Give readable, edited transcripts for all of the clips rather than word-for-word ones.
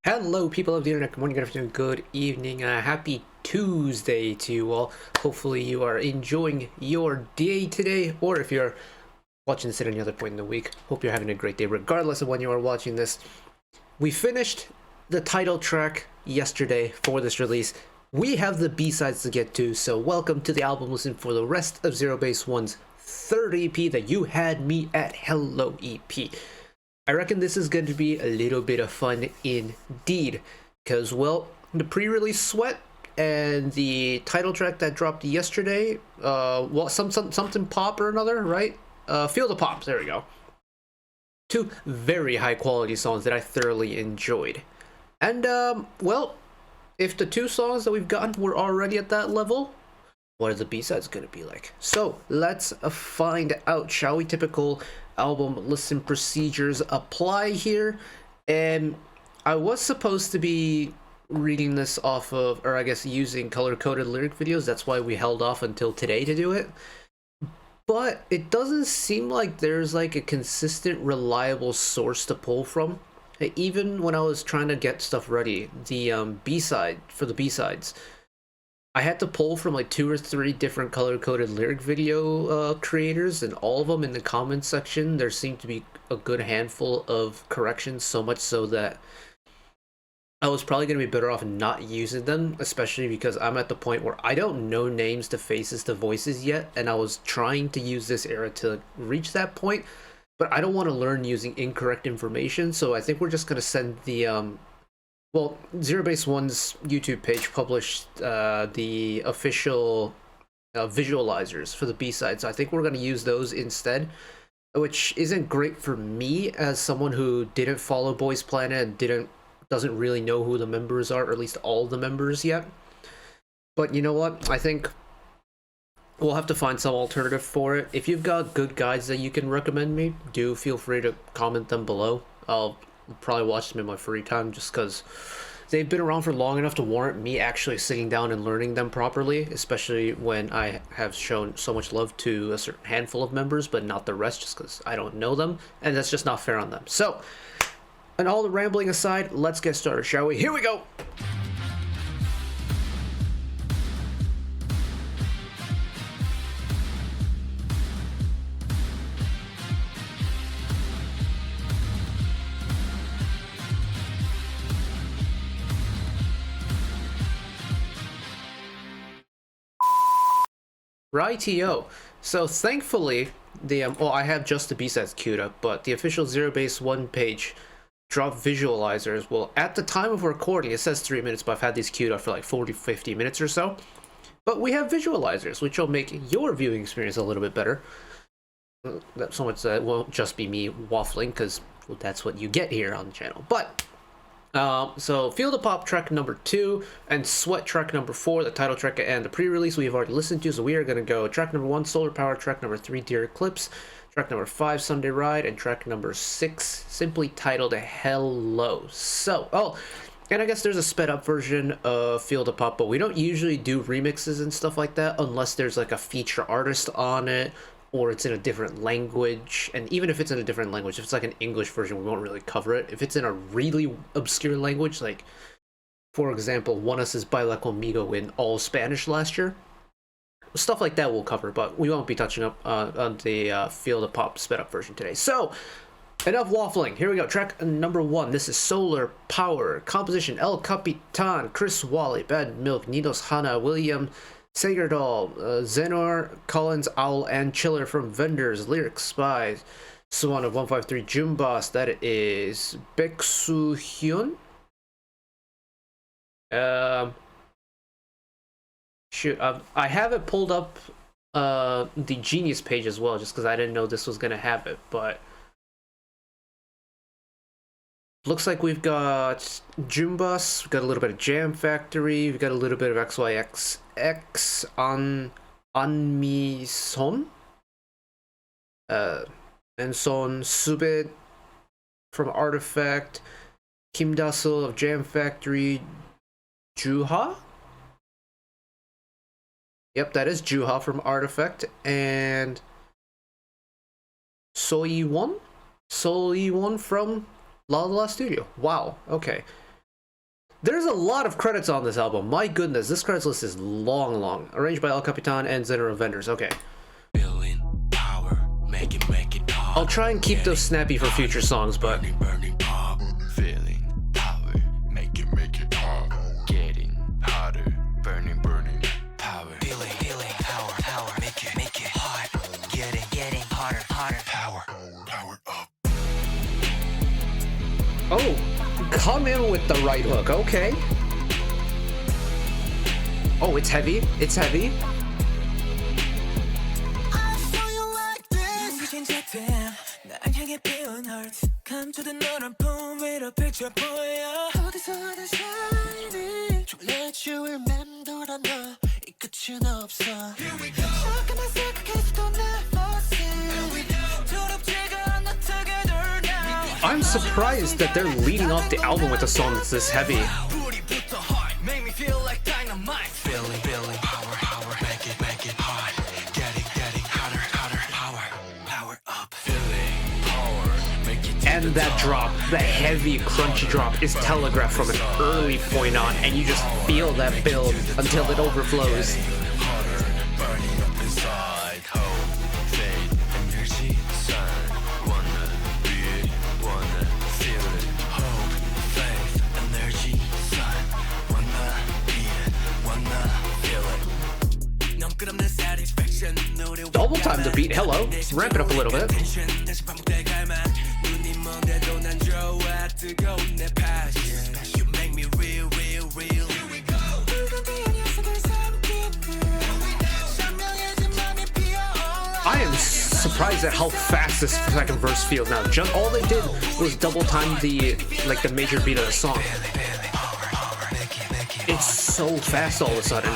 Hello, people of the internet. Good morning, good afternoon, good evening. Happy Tuesday to you all. Hopefully, you are enjoying your day today, or if you're watching this at any other point in the week, hope you're having a great day, regardless of when you are watching this. We finished the title track yesterday for this release. We have the B-sides to get to, so welcome to the album listen for the rest of ZEROBASEONE's third EP that you had me at Hello EP. I reckon this is going to be a little bit of fun indeed, because, well, the pre-release Sweat and the title track that dropped yesterday, well, something pop or another, right? Feel the Pops, there we go. Two very high-quality songs that I thoroughly enjoyed. And, well, if the two songs that we've gotten were already at that level, what are the B-sides going to be like? So, let's find out, shall we? Typical album listen procedures apply here, and I was supposed to be reading this off of, or I guess using color-coded lyric videos. That's why we held off until today to do it, but it doesn't seem like there's like a consistent, reliable source to pull from. Even when I was trying to get stuff ready, the B-side for the B-sides, I had to pull from like 2 or 3 different color-coded lyric video creators, and all of them in the comments section, there seemed to be a good handful of corrections, so much so that I was probably going to be better off not using them, especially because I'm at the point where I don't know names to faces to voices yet, and I was trying to use this era to reach that point, but I don't want to learn using incorrect information, so I think we're just going to send the well, ZEROBASEONE's YouTube page published the official visualizers for the B-sides. So I think we're going to use those instead, which isn't great for me as someone who didn't follow Boys Planet and doesn't really know who the members are, or at least all the members yet. But you know what? I think we'll have to find some alternative for it. If you've got good guides that you can recommend me, do feel free to comment them below. I'll probably watch them in my free time, just because they've been around for long enough to warrant me actually sitting down and learning them properly, especially when I have shown so much love to a certain handful of members but not the rest, just because I don't know them, and that's just not fair on them. So, and all the rambling aside, let's get started, shall we? Here we go! Rightio. So thankfully, the well, I have just the B-sides queued up, but the official ZEROBASEONE page dropped visualizers. Well, at the time of recording, it says 3 minutes, but I've had these queued up for like 40-50 minutes or so. But we have visualizers, which will make your viewing experience a little bit better. That's so much that it won't just be me waffling, because well, that's what you get here on the channel. But so Feel the Pop track number 2 and Sweat track number 4, the title track and the pre-release we've already listened to, so we are going to go track number 1 Solar Power, track number 3 Dear Eclipse, track number 5 Sunday Ride, and track number 6 simply titled Hello. So, oh, and I guess there's a sped up version of Feel the Pop, but we don't usually do remixes and stuff like that unless there's like a feature artist on it, or it's in a different language. And even if it's in a different language, if it's like an English version, we won't really cover it. If it's in a really obscure language, like, for example, One Us's Baila Conmigo in all Spanish last year, stuff like that we'll cover, but we won't be touching up on the Feel the Pop sped up version today. So, enough waffling. Here we go. Track number 1. This is Solar Power. Composition, El Capitan, Chris Wally, Bad Milk, Nidos Hana, William Sagerdal, Zenor, Collins, Owl, and Chiller from Vendors. Lyrics by Swan of 153 Jumboss. That is Baeksu Hyun. Shoot, I have it pulled up the Genius page as well, just because I didn't know this was gonna have it, but looks like we've got Jumboss, we've got a little bit of Jam Factory, we've got a little bit of XYXX on Mi Son, and Son Subit from Artifact, Kim Dasul of Jam Factory, Juha? Yep, that is Juha from Artifact, and Soiwon from La La Studio. Wow, okay. There's a lot of credits on this album. My goodness, this credits list is long. Arranged by El Capitan and Zeno Vendors. Okay. Power, make it I'll try and keep those snappy for future songs, but burning pop, feeling power, make it hot, getting hotter, burning power, feeling power, make it hot, getting hotter, power up. oh, come in with the right hook. Okay. Oh, it's heavy. It's heavy. I'm surprised that they're leading off the album with a song that's this heavy. Feeling power, make it hot, getting hotter, power up. Feeling power, make it. And that drop, the heavy, crunchy drop, is telegraphed from an early point on, and you just feel that build until it overflows. Hotter, burning up inside. Hope, faith, energy, sun. Wanna be it, wanna feel it. Hope, faith, energy, sun. Wanna be it, wanna feel it. Double time the beat. Hello. Ramp it up a little bit. You make me real. I am surprised at how fast this second verse feels now. Just all they did was double time the major beat of the song. It's so fast all of a sudden.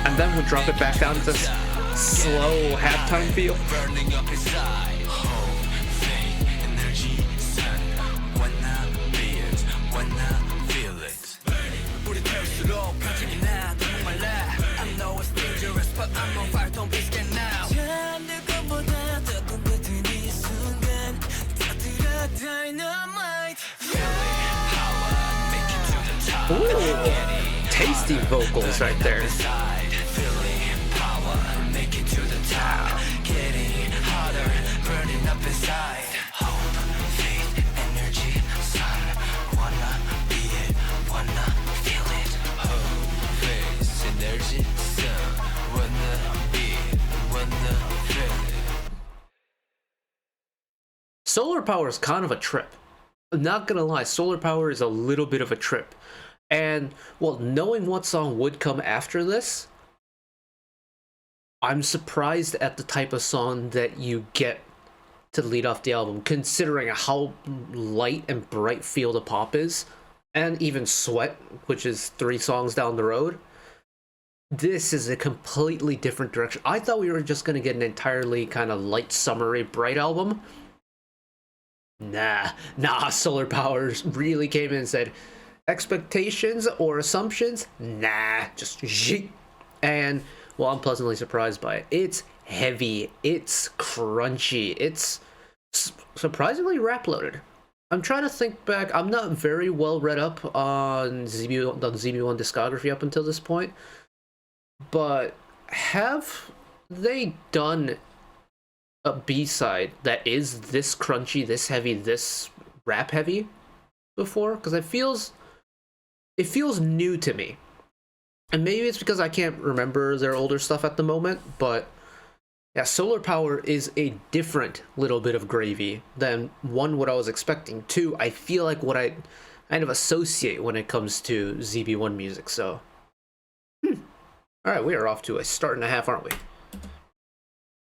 And then we'll drop it back down to this slow halftime feel. Burning up inside. Hope, faith, energy, sun. Wanna be it, wanna feel it. 우리 탈수록 표정이 나 너무 말라. I know it's dangerous, but I'm on fire. Don't be scared now. 잠들 것보다 더 꿈같은 이 순간 터뜨려 dynamite. Feeling power, make it to the top. Ooh, tasty vocals right there. Feeling power, make it to the top. Getting hotter, burning up inside. Hope, faith, energy, sun. Wanna be it, wanna feel it. Hope, faith, energy, sun. Wanna be it, wanna feel it. Solar Power is kind of a trip. I'm not gonna lie, Solar Power is a little bit of a trip. And, well, knowing what song would come after this, I'm surprised at the type of song that you get to lead off the album, considering how light and bright Feel the Pop is, and even Sweat, which is 3 songs down the road. This is a completely different direction. I thought we were just going to get an entirely kind of light, summery, bright album. Nah, Solar Powers really came in and said, expectations or assumptions? Nah, just zhik. And, well, I'm pleasantly surprised by it. It's heavy, it's crunchy, it's surprisingly rap-loaded. I'm trying to think back. I'm not very well read up on ZB1 discography up until this point, but have they done a B-side that is this crunchy, this heavy, this rap-heavy before? Because it feels new to me. And maybe it's because I can't remember their older stuff at the moment, but yeah, Solar Power is a different little bit of gravy than, one, what I was expecting, two, I feel like what I kind of associate when it comes to ZB1 music, so. Alright, we are off to a start and a half, aren't we?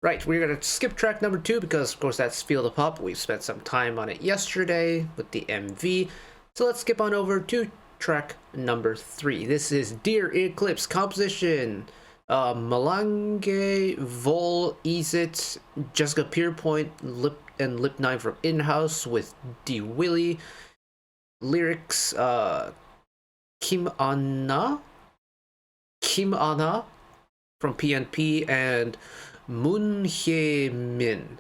Right, we're going to skip track number 2 because, of course, that's Feel the Pop. We spent some time on it yesterday with the MV, so let's skip on over to track number 3. This is Dear Eclipse, composition Malange, Vol, Easit, Jessica Pierpoint, Lip 9 from In-House with D. Willie, lyrics Kim Anna from PNP and Moon Hye Min.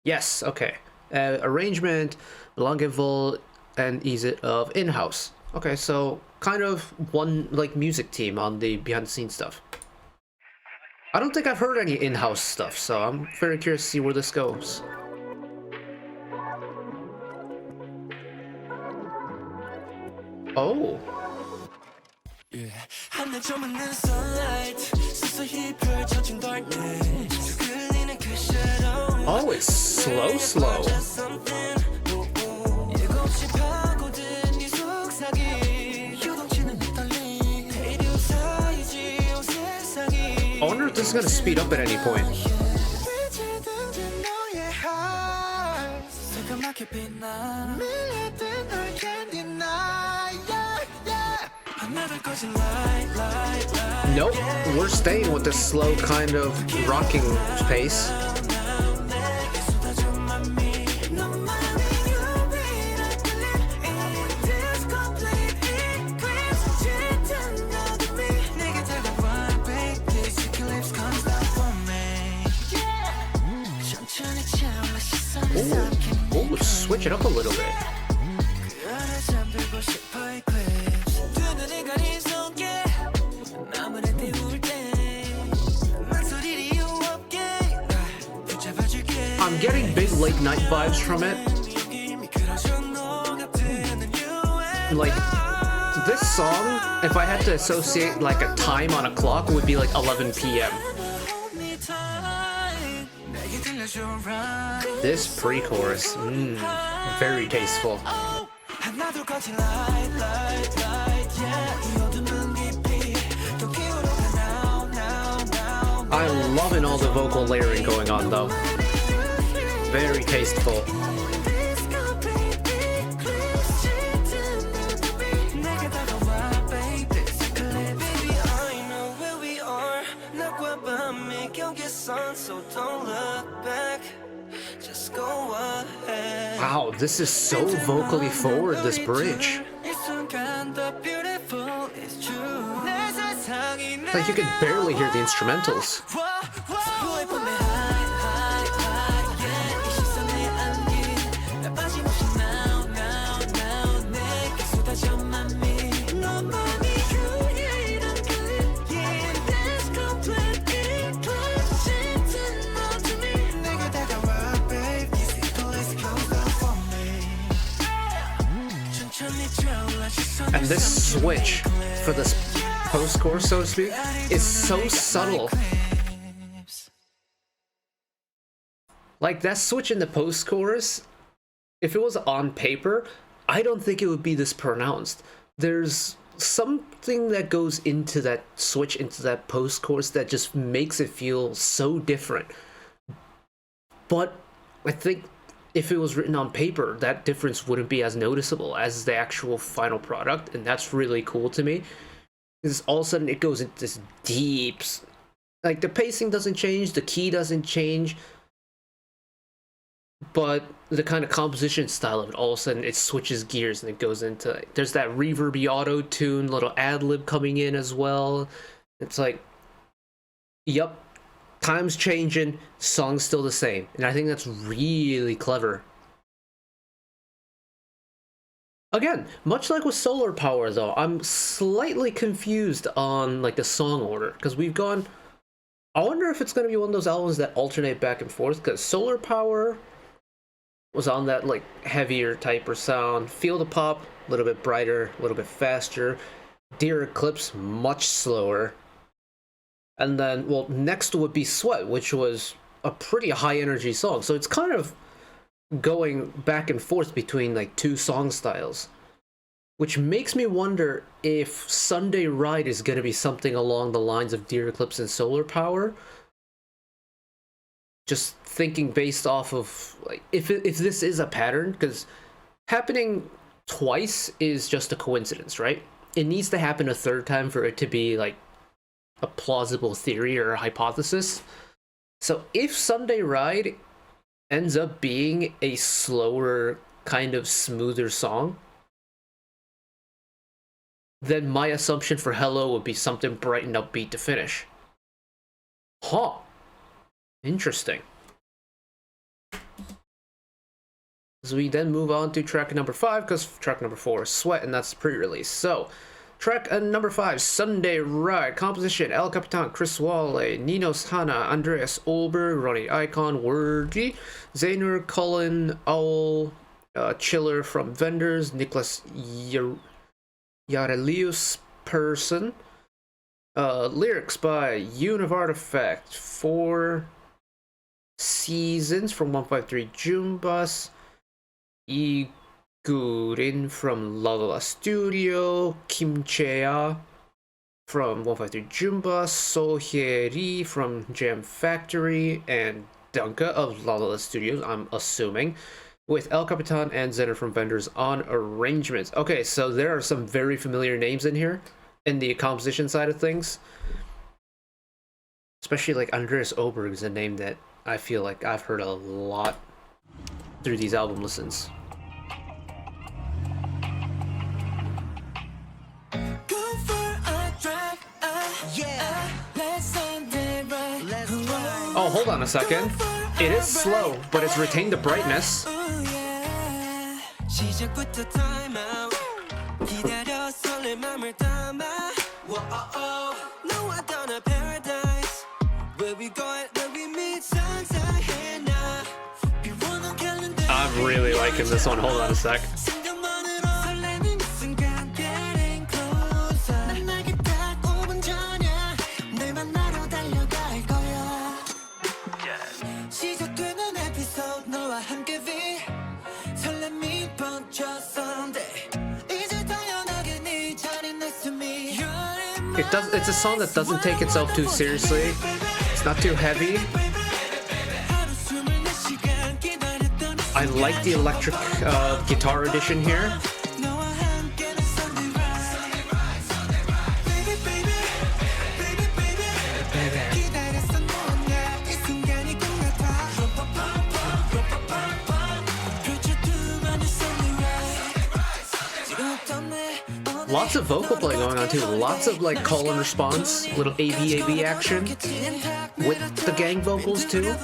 Yes, okay. Arrangement Malange, Vol, and is it of in-house? Okay, so kind of one like music team on the behind the scenes stuff. I don't think I've heard any in-house stuff, so I'm very curious to see where this goes. Oh. Oh, it's slow. I wonder if this is gonna speed up at any point. Nope, we're staying with this slow kind of rocking pace. Ooh, switch it up a little bit. I'm getting big late night vibes from it. Like, this song, if I had to associate like a time on a clock, would be like 11 p.m. This pre-chorus, very tasteful. I'm loving all the vocal layering going on though. Very tasteful. Wow, this is so vocally forward, this bridge. Like you can barely hear the instrumentals. And this switch for this post-chorus, so to speak, is so subtle. Like that switch in the post-chorus, if it was on paper, I don't think it would be this pronounced. There's something that goes into that switch, into that post-chorus that just makes it feel so different. But I think if it was written on paper, that difference wouldn't be as noticeable as the actual final product, and that's really cool to me. Because all of a sudden it goes into this deep, like the pacing doesn't change, the key doesn't change, but the kind of composition style of it, all of a sudden it switches gears and it goes into, there's that reverby auto-tune, little ad-lib coming in as well. It's like, yep, time's changing, song's still the same. And I think that's really clever. Again, much like with Solar Power though, I'm slightly confused on like the song order. Because we've gone, I wonder if it's going to be one of those albums that alternate back and forth. Because Solar Power was on that like heavier type of sound. Feel the Pop, a little bit brighter, a little bit faster. Dear Eclipse, much slower. And then, well, next would be Sweat, which was a pretty high energy song. So it's kind of going back and forth between like two song styles, which makes me wonder if Sunday Ride is going to be something along the lines of Dear Eclipse and Solar Power. Just thinking based off of like if this is a pattern, because happening twice is just a coincidence, right? It needs to happen a third time for it to be like a plausible theory or a hypothesis. So if Sunday Ride ends up being a slower, kind of smoother song, then my assumption for Hello would be something bright and upbeat to finish. Huh. Interesting. So we then move on to track number 5, because track number 4 is Sweat, and that's pre-release. So, track number 5, Sunday Ride. Composition, El Capitan, Chris Wale, Ninos Hana, Andreas Olberg, Ronnie Icon, Wordy, Zainer, Cullen, Owl, Chiller from Vendors, Nicholas Yarelius Person. Lyrics by Univ Artifact, 4 Seasons from 153 June Bus, Gurin from Lalala Studio, Kim Chea from 153 Jumba, Sohyeri from Jam Factory, and Dunka of Lalala Studios, I'm assuming, with El Capitan and Zener from Vendors on arrangements. Okay, so there are some very familiar names in here in the composition side of things. Especially like Andreas Oberg is a name that I feel like I've heard a lot through these album listens. Oh, hold on a second. It is slow, but it's retained the brightness. I'm really liking this one. Hold on a sec. It's a song that doesn't take itself too seriously. It's not too heavy. I like the electric guitar edition here. Lots of vocal play going on too. Lots of like call and response, little ABAB action with the gang vocals too.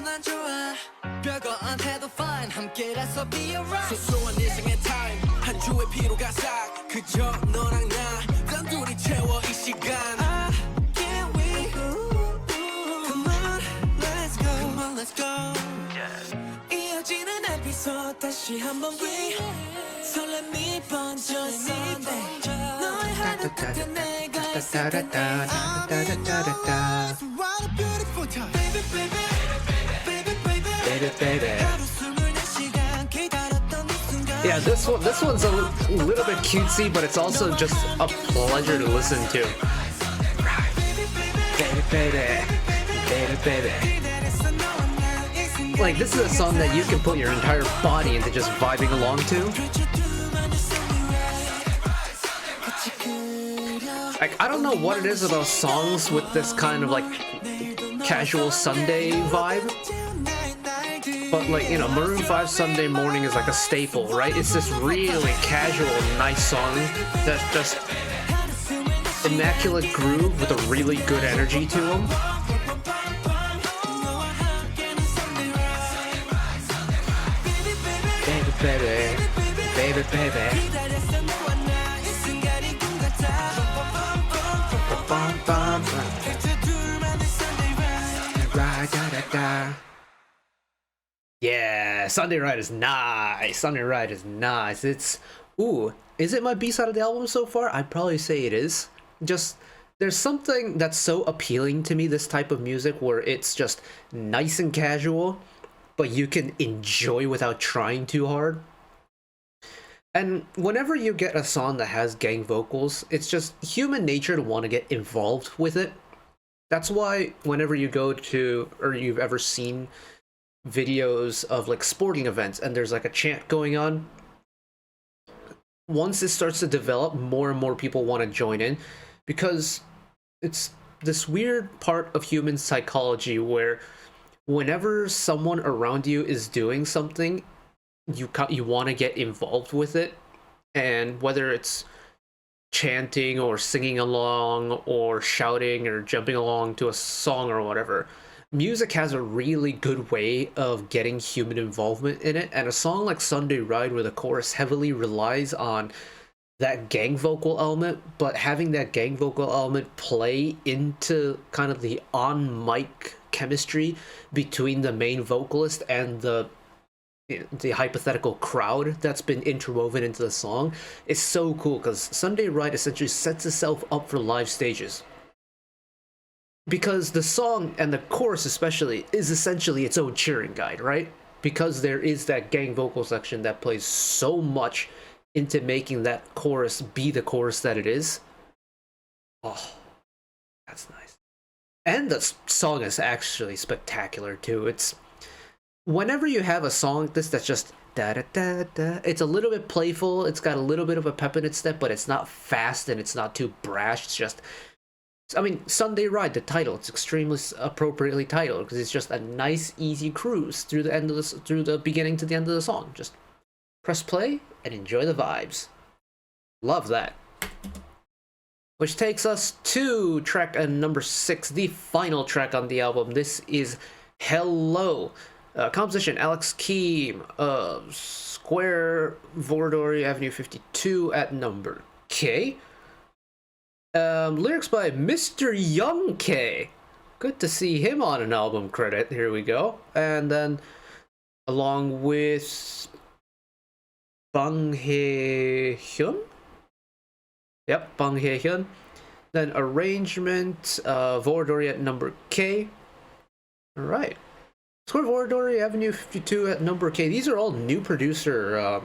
Yeah, this one's a little bit cutesy, but it's also just a pleasure to listen to. Like, this is a song that you can put your entire body into just vibing along to. Like, I don't know what it is about songs with this kind of like casual Sunday vibe, but like, you know, Maroon 5 Sunday Morning is like a staple, right? It's this really casual, nice song that's just immaculate groove with a really good energy to them. Baby, baby, baby. Yeah, Sunday Ride is nice. Sunday Ride is nice. It's, ooh, is it my B-side of the album so far? I'd probably say it is. Just, there's something that's so appealing to me, this type of music, where it's just nice and casual, but you can enjoy without trying too hard. And whenever you get a song that has gang vocals, it's just human nature to want to get involved with it. That's why whenever you go to, or you've ever seen videos of like sporting events and there's like a chant going on, once it starts to develop, more and more people want to join in, because it's this weird part of human psychology where whenever someone around you is doing something, you want to get involved with it. And whether it's chanting or singing along or shouting or jumping along to a song or whatever, music has a really good way of getting human involvement in it, and a song like Sunday Ride, where the chorus heavily relies on that gang vocal element, but having that gang vocal element play into kind of the on mic chemistry between the main vocalist and the hypothetical crowd that's been interwoven into the song is so cool, because Sunday Ride essentially sets itself up for live stages. Because the song, and the chorus especially, is essentially its own cheering guide, right? Because there is that gang vocal section that plays so much into making that chorus be the chorus that it is. Oh, that's nice. And the song is actually spectacular too. It's whenever you have a song like this that's just da da da da, it's a little bit playful, it's got a little bit of a pep in its step, but it's not fast and it's not too brash. It's just, I mean, Sunday Ride, the title, it's extremely appropriately titled because it's just a nice, easy cruise through the end of this, through the beginning to the end of the song. Just press play and enjoy the vibes. Love that. Which takes us to track number 6, the final track on the album. This is Hello. Composition Alex Keem, Square, Vordori Avenue 52 at number K. Lyrics by Mr. Young K. Good to see him on an album credit. Here we go. And then along with Bang Hae-hyun. Yep, Bang Hae-hyun. Then arrangement, Vordori at number K. Alright. Square Vordori Avenue 52 at number K. These are all new producer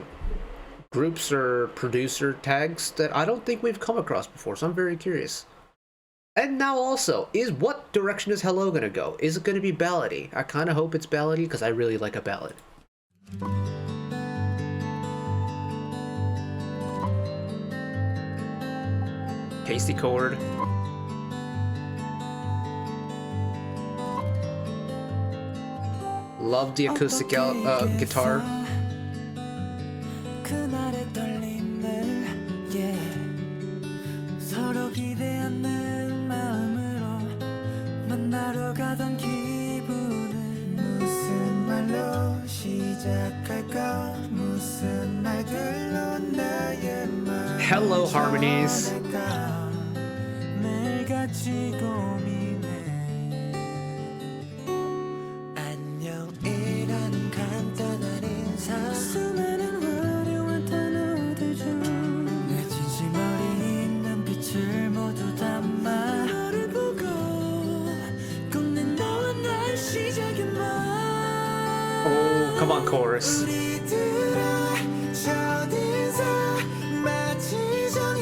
groups or producer tags that I don't think we've come across before, so I'm very curious. And now also, what direction is Hello gonna go? Is it gonna be ballady? I kind of hope it's ballady because I really like a ballad. Pasty chord. Love the acoustic guitar. Hello, harmonies. Oh, come on, chorus.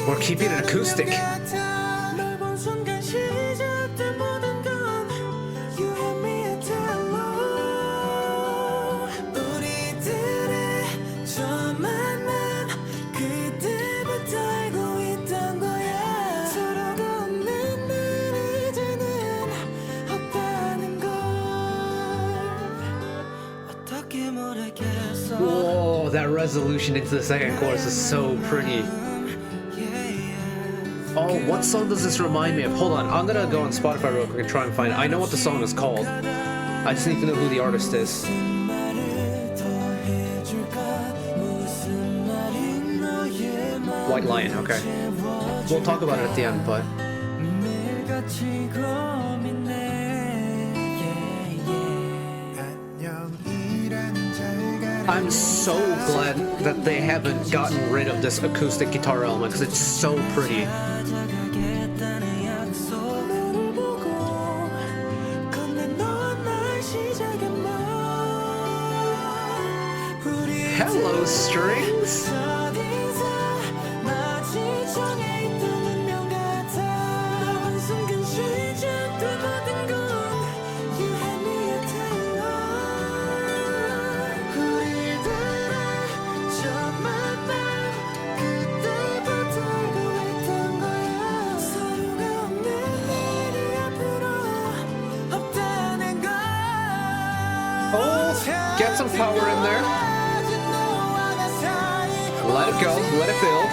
We're keeping it acoustic. Whoa, that resolution into the second chorus is so pretty. Oh, what song does this remind me of? Hold on, I'm gonna go on Spotify real quick and try and find it. I know what the song is called. I just need to know who the artist is. White Lion, okay. We'll talk about it at the end, but... I'm so glad that they haven't gotten rid of this acoustic guitar element because it's so pretty. Hello, strings! Oh, get some power in there. Let it go, let it build.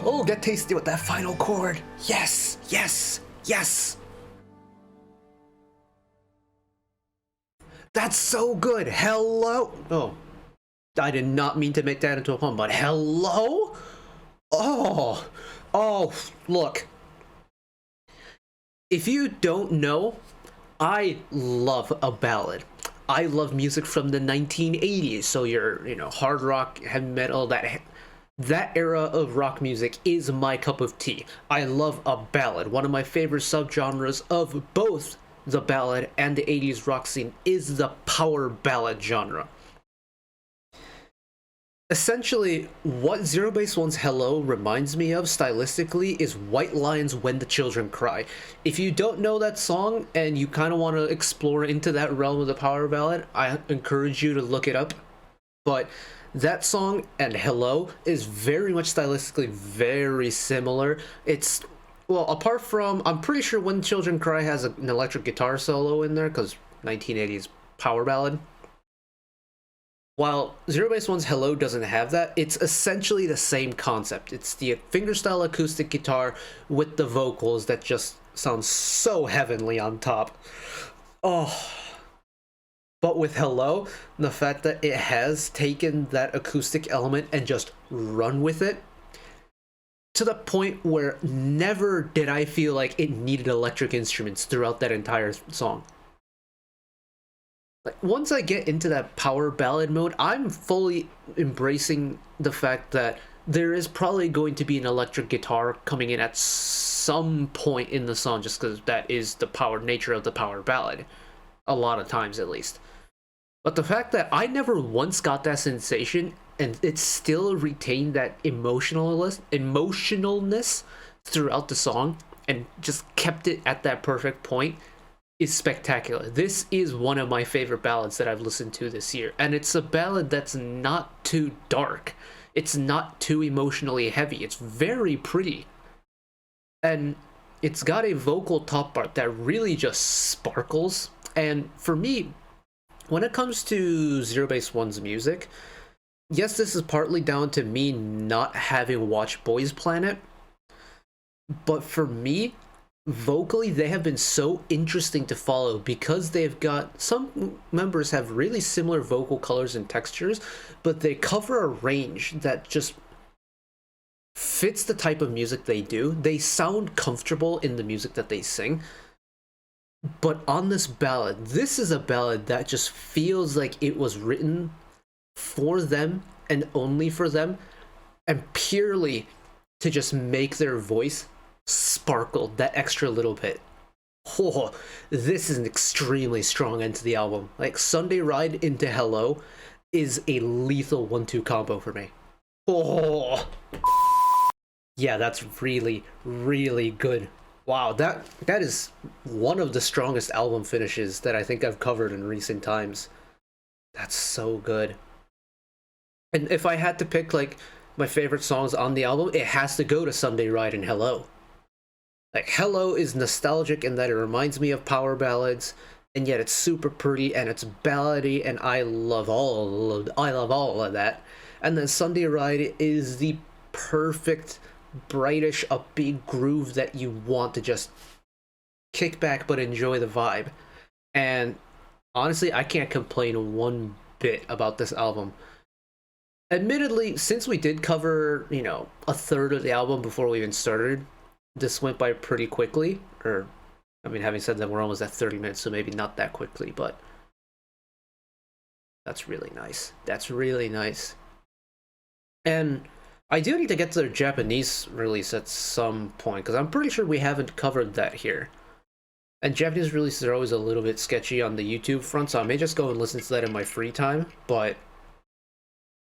Oh, get tasty with that final chord. Yes, yes, yes. That's so good. Hello. Oh, I did not mean to make that into a pun, but hello? Oh, look. If you don't know, I love a ballad. I love music from the 1980s, so your, hard rock, heavy metal, that era of rock music is my cup of tea. I love a ballad. One of my favorite subgenres of both the ballad and the 80s rock scene is the power ballad genre. Essentially, what Zero Base One's Hello reminds me of stylistically is White Lion's When the Children Cry. If you don't know that song and you kind of want to explore into that realm of the power ballad, I encourage you to look it up. But that song and Hello is very much stylistically very similar. It's, well, apart from, I'm pretty sure When Children Cry has an electric guitar solo in there, because 1980s power ballad. While Zero Base One's Hello doesn't have that, it's essentially the same concept. It's the fingerstyle acoustic guitar with the vocals that just sound so heavenly on top. Oh. But with Hello, the fact that it has taken that acoustic element and just run with it, to the point where never did I feel like it needed electric instruments throughout that entire song. Like, once I get into that power ballad mode, I'm fully embracing the fact that there is probably going to be an electric guitar coming in at some point in the song, just because that is the power nature of the power ballad. A lot of times, at least. But the fact that I never once got that sensation, and it still retained that emotionalness throughout the song, and just kept it at that perfect point, is spectacular. This is one of my favorite ballads that I've listened to this year, and it's a ballad that's not too dark. It's not too emotionally heavy. It's very pretty. And it's got a vocal top part that really just sparkles. And for me, when it comes to Zero Base One's music, yes, this is partly down to me not having watched Boys Planet, but for me, vocally, they have been so interesting to follow because they've got, some members have really similar vocal colors and textures, but they cover a range that just fits the type of music they do. They sound comfortable in the music that they sing. But on this ballad, this is a ballad that just feels like it was written for them and only for them, and purely to just make their voice sparkle that extra little bit. Oh, this is an extremely strong end to the album. Like, Sunday Ride into Hello is a lethal 1-2 combo for me. Oh, yeah, that's really, really good. Wow, that is one of the strongest album finishes that I think I've covered in recent times. That's so good. And if I had to pick, like, my favorite songs on the album, it has to go to Sunday Ride and Hello. Like, Hello is nostalgic in that it reminds me of power ballads, and yet it's super pretty and it's ballady, and I love all of that. And then Sunday Ride is the perfect brightish upbeat groove that you want to just kick back but enjoy the vibe. And honestly, I can't complain one bit about this album. Admittedly, since we did cover, a third of the album before we even started, this went by pretty quickly. Or, I mean, having said that, we're almost at 30 minutes, so maybe not that quickly, but that's really nice. That's really nice. And I do need to get to their Japanese release at some point, because I'm pretty sure we haven't covered that here. And Japanese releases are always a little bit sketchy on the YouTube front, so I may just go and listen to that in my free time. But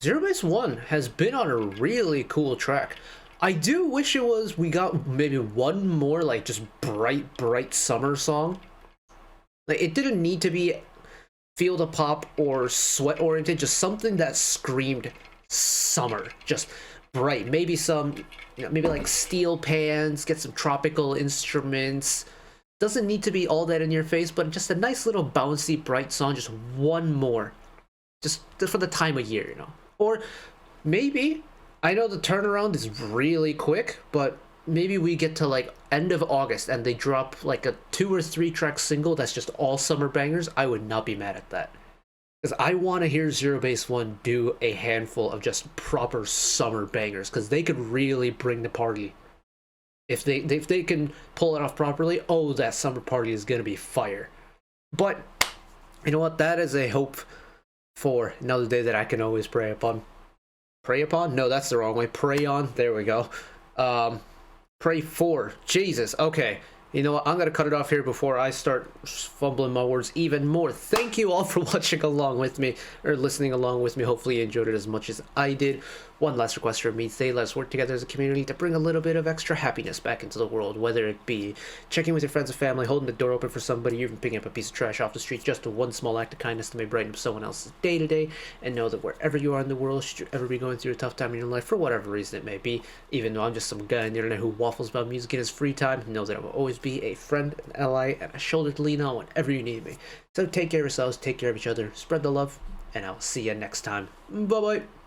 Zero Base One has been on a really cool track. I do wish we got maybe one more, like, just bright summer song. Like, it didn't need to be Feel the Pop or Sweat oriented, just something that screamed summer, just bright. Maybe some, maybe like steel pans, get some tropical instruments. Doesn't need to be all that in your face, but just a nice little bouncy, bright song, just one more. Just for the time of year, Or maybe I know the turnaround is really quick, but maybe we get to like end of August and they drop like a 2 or 3 track single that's just all summer bangers. I would not be mad at that. Because I want to hear ZEROBASEONE do a handful of just proper summer bangers, because they could really bring the party. If they can pull it off properly, oh, that summer party is gonna be fire. But you know what? That is a hope for another day that I can always pray upon. Pray upon? No, that's the wrong way. Pray on. There we go. Pray for. Jesus. Okay. You know what? I'm going to cut it off here before I start fumbling my words even more. Thank you all for watching along with me, or listening along with me. Hopefully you enjoyed it as much as I did. One last request from me today: let's work together as a community to bring a little bit of extra happiness back into the world, whether it be checking with your friends and family, holding the door open for somebody, even picking up a piece of trash off the street. Just one small act of kindness to may brighten up someone else's day to day. And know that wherever you are in the world, should you ever be going through a tough time in your life, for whatever reason it may be, even though I'm just some guy on the internet who waffles about music in his free time, know that I will always be a friend, an ally, and a shoulder to lean on whenever you need me. So take care of yourselves, take care of each other, spread the love, and I will see you next time. Bye bye.